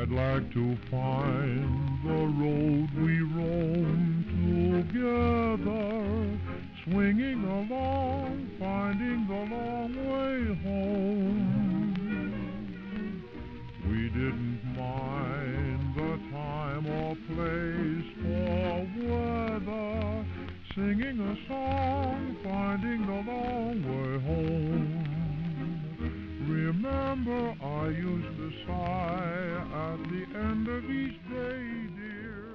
I'd like to find the road we roam together, swinging along, finding the long way home. We didn't mind the time or place or weather, singing a song, finding the long way home. Remember, I used to sigh at the end of each day, dear.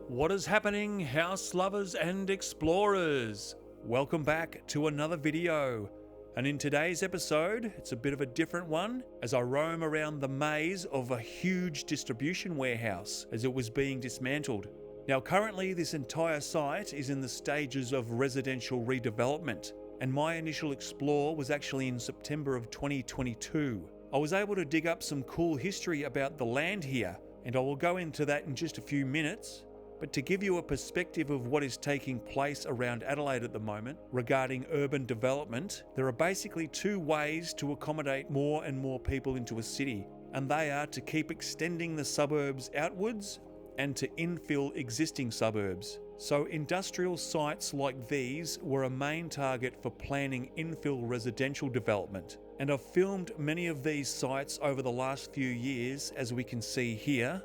What is happening, house lovers and explorers? Welcome back to another video. And in today's episode, it's a bit of a different one as I roam around the maze of a huge distribution warehouse as it was being dismantled. Now currently this entire site is in the stages of residential redevelopment, and my initial explore was actually in September of 2022. I was able to dig up some cool history about the land here, and I will go into that in just a few minutes. But to give you a perspective of what is taking place around Adelaide at the moment regarding urban development, there are basically two ways to accommodate more and more people into a city, and they are to keep extending the suburbs outwards and to infill existing suburbs. So industrial sites like these were a main target for planning infill residential development. And I've filmed many of these sites over the last few years, as we can see here.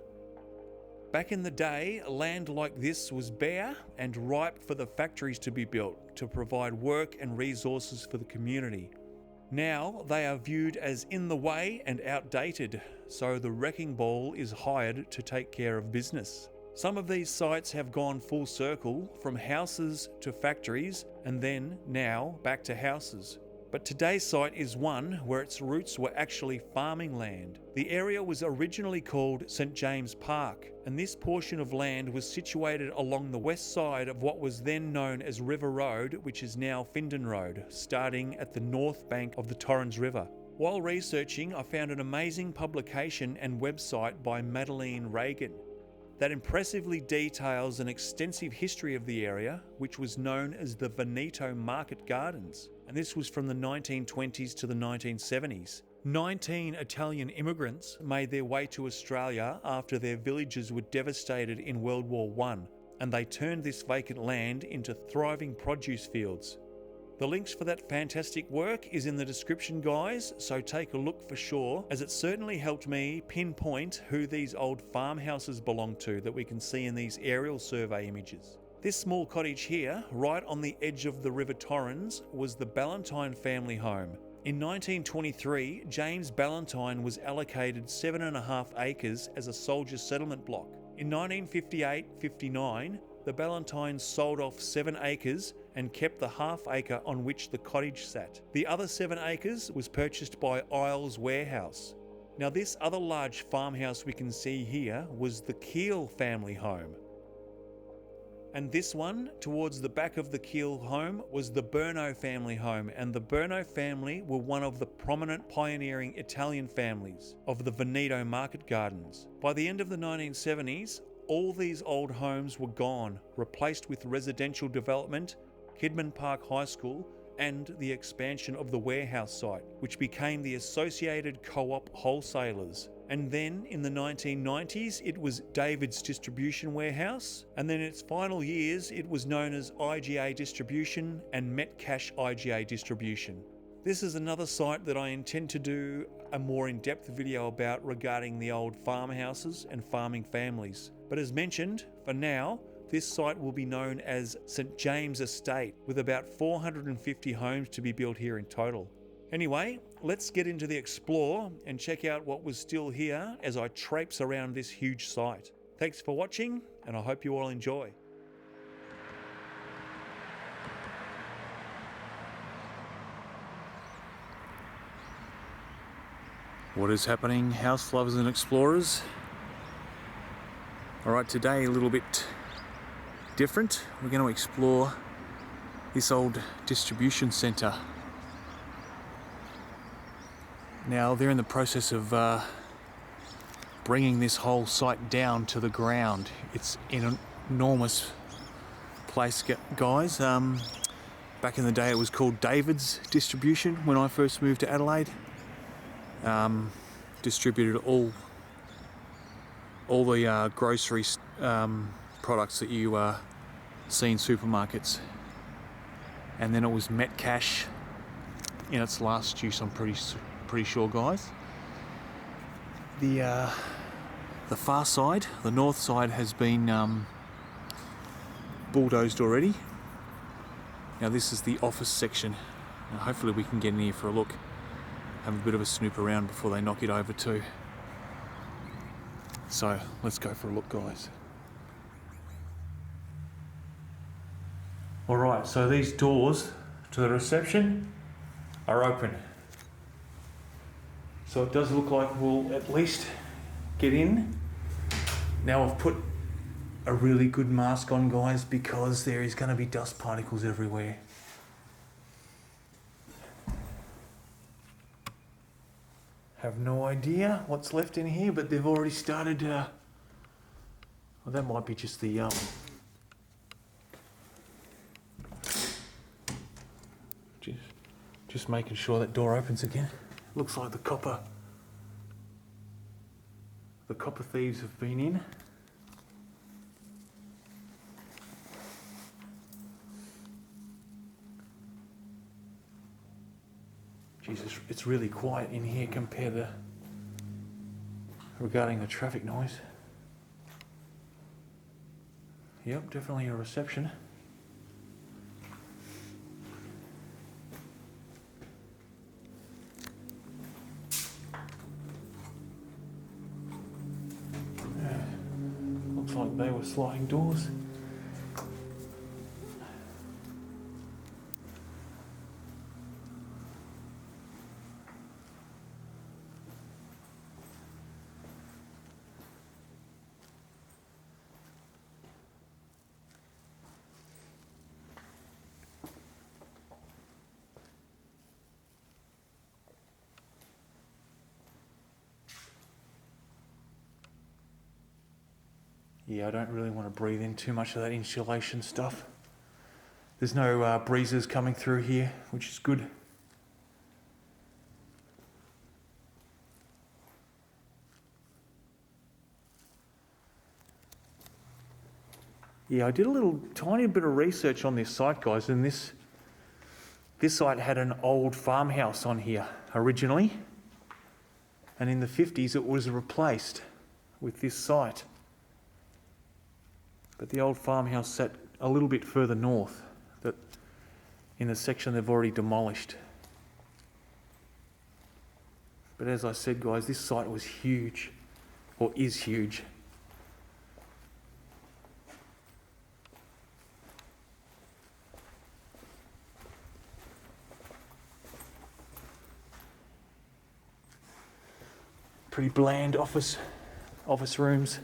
Back in the day, land like this was bare and ripe for the factories to be built to provide work and resources for the community. Now they are viewed as in the way and outdated, so the wrecking ball is hired to take care of business. Some of these sites have gone full circle from houses to factories and then now back to houses. But today's site is one where its roots were actually farming land. The area was originally called St James Park, and this portion of land was situated along the west side of what was then known as River Road, which is now Findon Road, starting at the north bank of the Torrens River. While researching, I found an amazing publication and website by Madeleine Reagan that impressively details an extensive history of the area, which was known as the Veneto Market Gardens. And this was from the 1920s to the 1970s. 19 Italian immigrants made their way to Australia after their villages were devastated in World War I, and they turned this vacant land into thriving produce fields. The links for that fantastic work is in the description, guys, so take a look for sure, as it certainly helped me pinpoint who these old farmhouses belong to that we can see in these aerial survey images. This small cottage here, right on the edge of the River Torrens, was the Ballantyne family home. In 1923, James Ballantyne was allocated 7.5 acres as a soldier settlement block. In 1958-59, the Ballantynes sold off 7 acres and kept the half acre on which the cottage sat. The other 7 acres was purchased by Isles Warehouse. Now this other large farmhouse we can see here was the Keel family home. And this one, towards the back of the Keel home, was the Berno family home, and the Berno family were one of the prominent pioneering Italian families of the Veneto Market Gardens. By the end of the 1970s, all these old homes were gone, replaced with residential development, Kidman Park High School, and the expansion of the warehouse site, which became the Associated Co-op Wholesalers. And then in the 1990s, it was David's Distribution Warehouse, and then in its final years, it was known as IGA Distribution and Metcash IGA Distribution. This is another site that I intend to do a more in-depth video about regarding the old farmhouses and farming families. But as mentioned, for now, this site will be known as St James Estate, with about 450 homes to be built here in total. Anyway, let's get into the explore and check out what was still here as I traipse around this huge site. Thanks for watching, and I hope you all enjoy. What is happening, house lovers and explorers? Alright, today a little bit different. We're going to explore this old distribution centre. Now they're in the process of bringing this whole site down to the ground. It's an enormous place, guys. Back in the day it was called David's Distribution when I first moved to Adelaide. distributed all the grocery products that you see in supermarkets. And then it was Metcash in its last use, I'm pretty sure, guys. The far side, the north side, has been bulldozed already. Now this is the office section. Now hopefully we can get in here for a look, have a bit of a snoop around before they knock it over too. So let's go for a look, guys. Alright, so these doors to the reception are open. So it does look like we'll at least get in. Now I've put a really good mask on, guys, because there is going to be dust particles everywhere. Have no idea what's left in here, but they've already started, well, that might be just the just making sure that door opens again. Looks like the copper thieves have been in. Jesus, it's really quiet in here compared to regarding the traffic noise. Yep, definitely a reception. Looks like they were sliding doors. Yeah, I don't really want to breathe in too much of that insulation stuff. There's no breezes coming through here, which is good. Yeah, I did a little tiny bit of research on this site, guys, and this site had an old farmhouse on here originally, and in the 50s it was replaced with this site. But the old farmhouse sat a little bit further north, that in the section they've already demolished. But as I said, guys, this site was huge, or is huge. Pretty bland office rooms.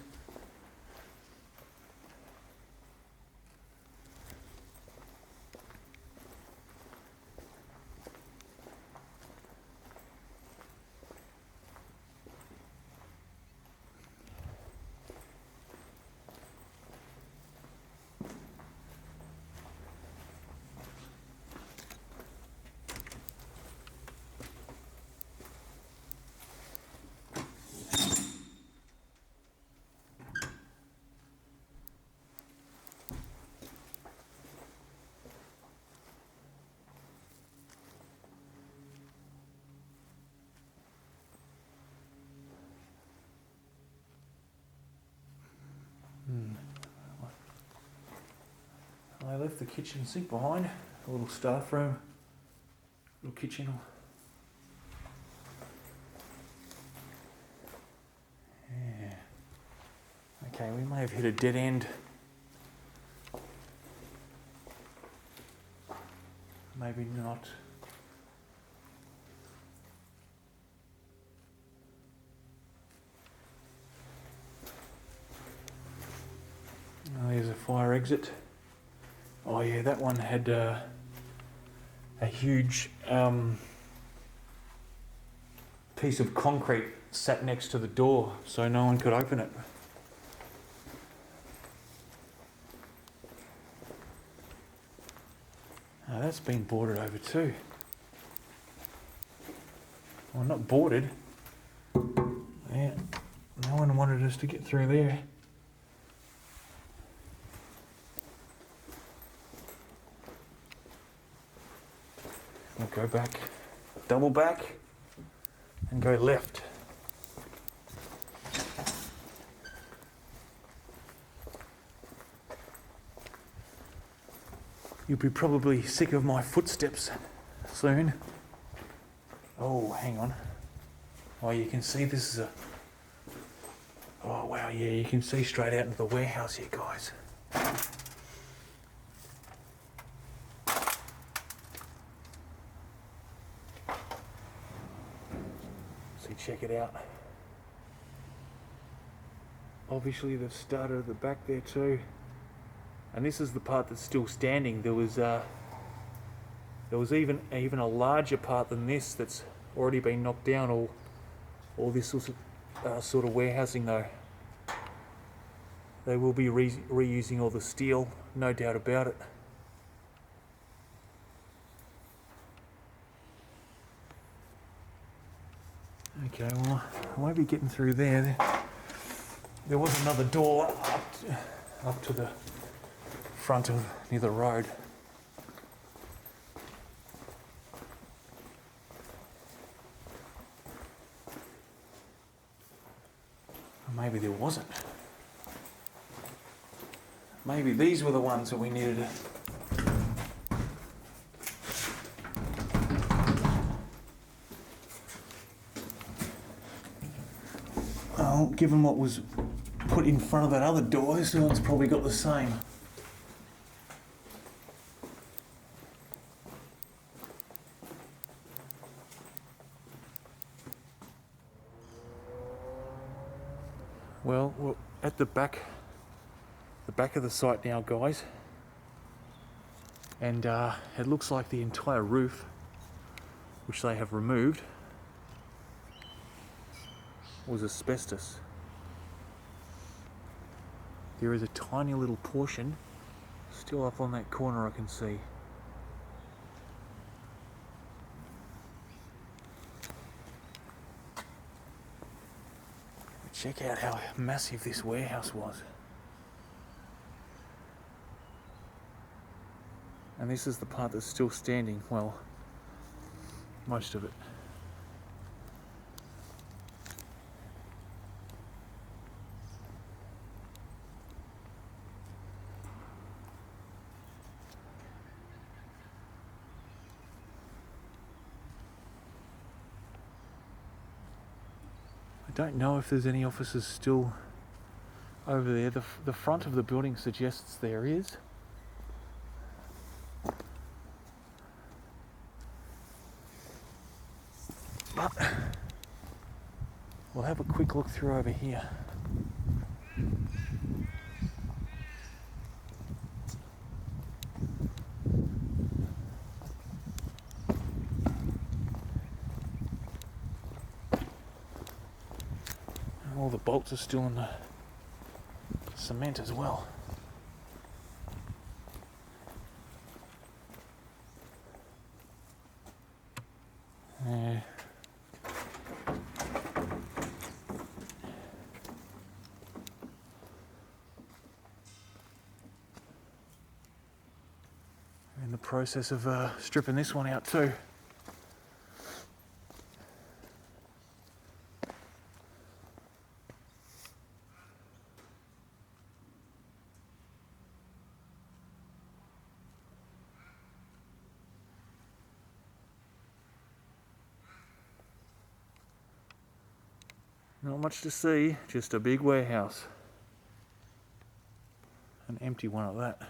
I left the kitchen sink behind, a little staff room, little kitchen. Yeah. Okay, we may have hit a dead end. Maybe not. Oh, there's a fire exit. Oh yeah, that one had a huge piece of concrete sat next to the door, so no one could open it. Oh, that's been boarded over too. Well, not boarded, Someone wanted us to get through there. We'll go back, double back, and go left. You'll be probably sick of my footsteps soon. Oh, hang on. Oh, you can see this is a... Oh, wow, yeah, you can see straight out into the warehouse here, guys. See, check it out. Obviously, they've started at the back there too. And this is the part that's still standing. There was even a larger part than this that's already been knocked down. All this sort of warehousing though. They will be reusing all the steel, no doubt about it. Okay, well, I won't be getting through there. There was another door up to the front of near the road. Or maybe there wasn't. Maybe these were the ones that we needed. Well, given what was put in front of that other door, this one's probably got the same. Well, we're at the back of the site now, guys, and it looks like the entire roof, which they have removed, was asbestos. There is a tiny little portion still up on that corner, I can see. Check out how massive this warehouse was. And this is the part that's still standing, well, most of it. I don't know if there's any offices still over there. The front of the building suggests there is. But we'll have a quick look through over here. All the bolts are still in the cement as well. In the process of stripping this one out too. Not much to see, just a big warehouse. An empty one at that.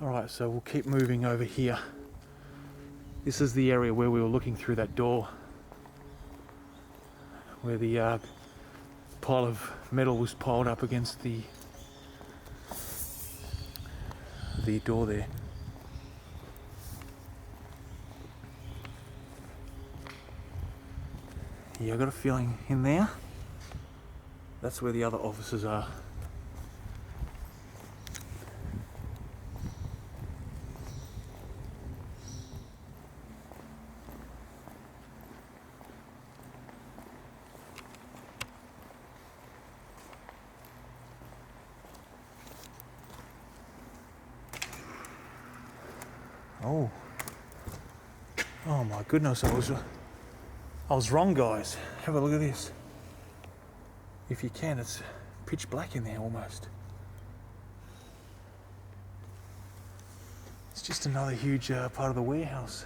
Alright, so we'll keep moving over here. This is the area where we were looking through that door, where the pile of metal was piled up against the door there. Yeah, I got a feeling in there, that's where the other offices are. Oh my goodness, I was wrong, guys. Have a look at this. If you can, it's pitch black in there almost. It's just another huge part of the warehouse.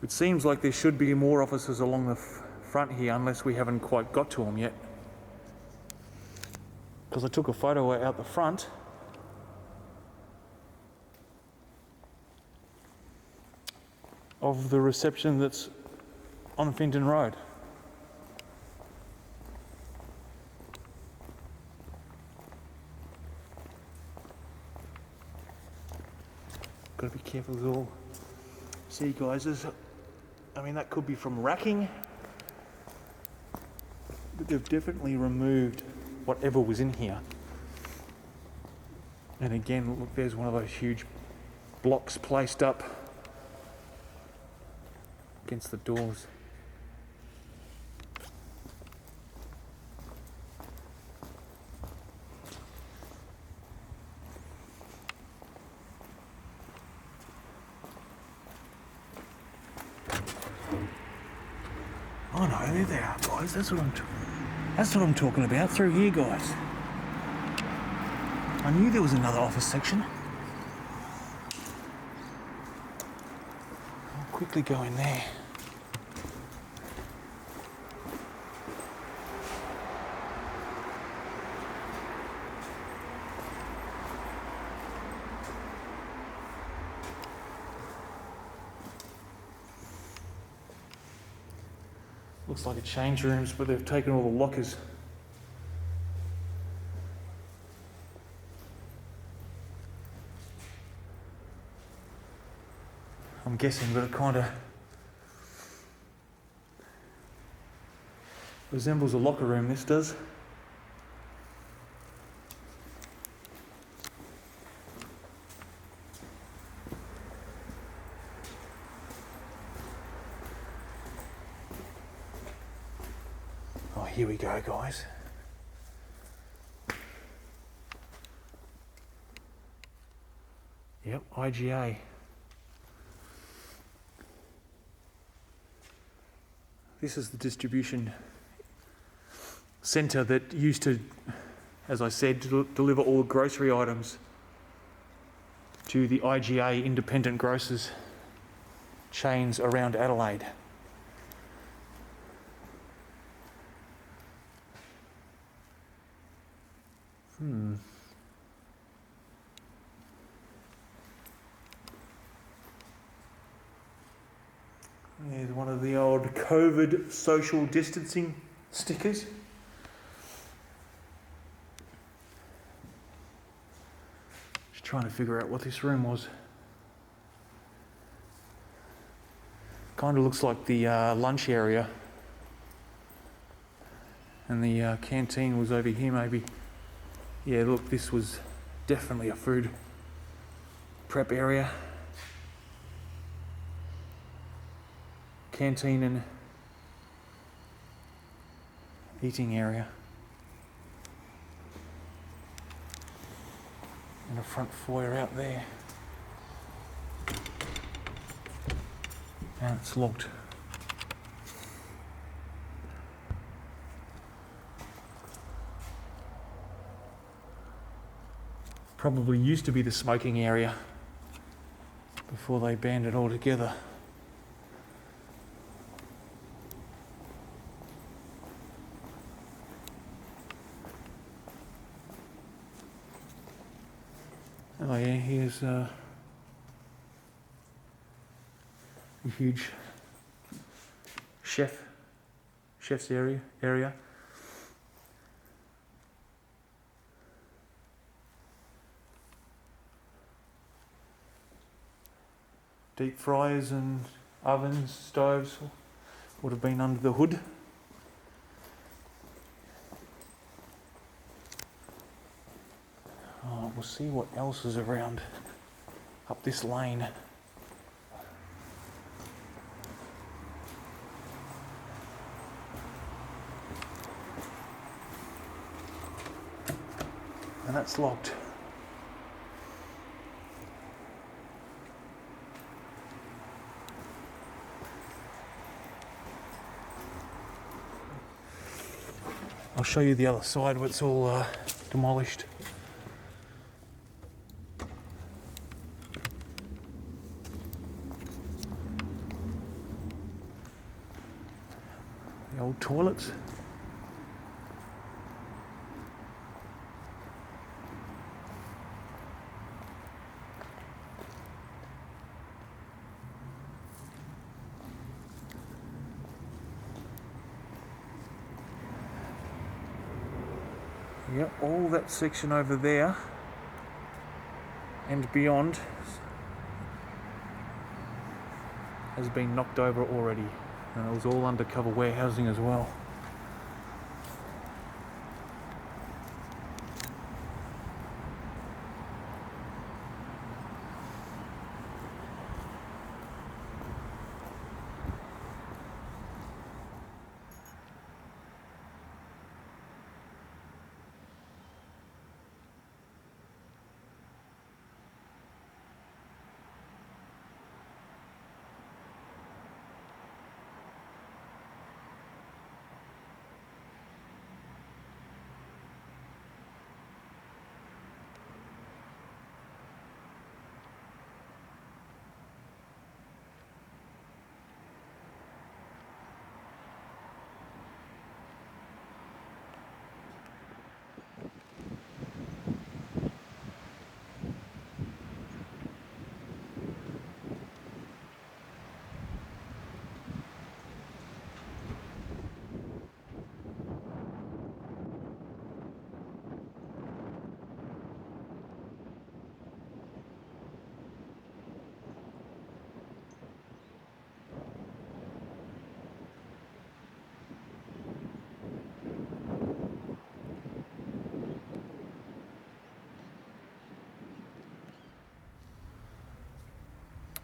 It seems like there should be more offices along the front here, unless we haven't quite got to them yet. Because I took a photo out the front. Of the reception that's on Finton Road. Gotta be careful with all. See guys, I mean that could be from racking, but they've definitely removed whatever was in here. And again, look, there's one of those huge blocks placed up against the doors. Oh no, there they are, guys. That's what I'm talking about. Through here, guys. I knew there was another office section. I'll quickly go in there. Looks like a change rooms, but they've taken all the lockers. I'm guessing that it kind of resembles a locker room, this does. Here we go, guys. Yep, IGA. This is the distribution centre that used to, as I said, deliver all the grocery items to the IGA independent grocers chains around Adelaide. There's one of the old COVID social distancing stickers. Just trying to figure out what this room was. Kind of looks like the lunch area. And the canteen was over here maybe. Yeah, look, this was definitely a food prep area. Canteen and eating area. And a front foyer out there. And it's locked. Probably used to be the smoking area. before they band it all together. Oh yeah, here's a huge chef's area. Deep fryers and ovens, stoves would have been under the hood. Oh, we'll see what else is around up this lane. And that's locked. I'll show you the other side where it's all demolished. The old toilets. Yep, all that section over there and beyond has been knocked over already, and it was all undercover warehousing as well.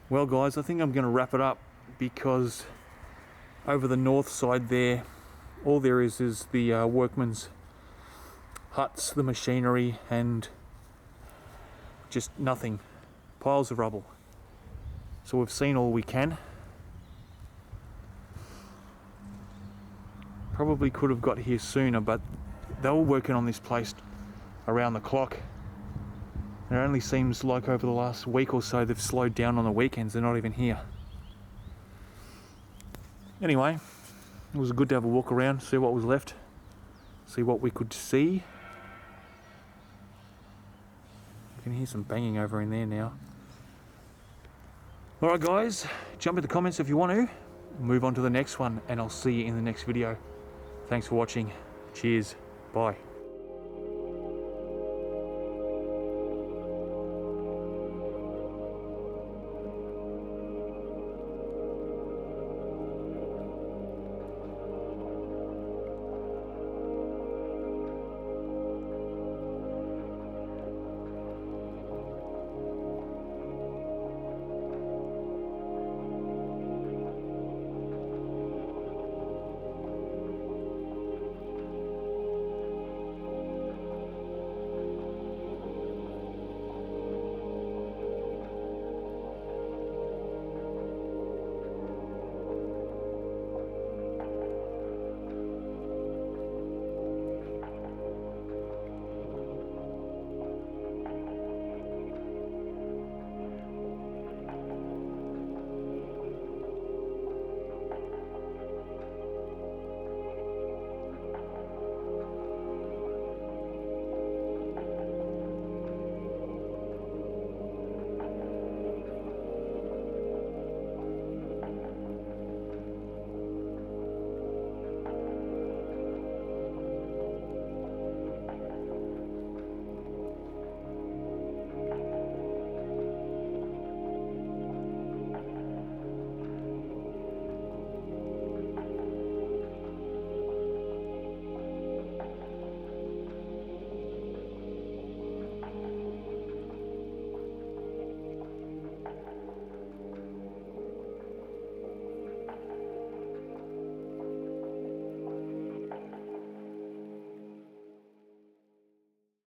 Well guys, I think I'm going to wrap it up, because over the north side there, all there is the workmen's huts, the machinery, and just nothing. Piles of rubble. So we've seen all we can. Probably could have got here sooner, but they were working on this place around the clock. It only seems like over the last week or so they've slowed down on the weekends. They're not even here. Anyway, it was good to have a walk around, see what was left, see what we could see. You can hear some banging over in there now. Alright guys, jump in the comments if you want to. Move on to the next one, and I'll see you in the next video. Thanks for watching. Cheers. Bye.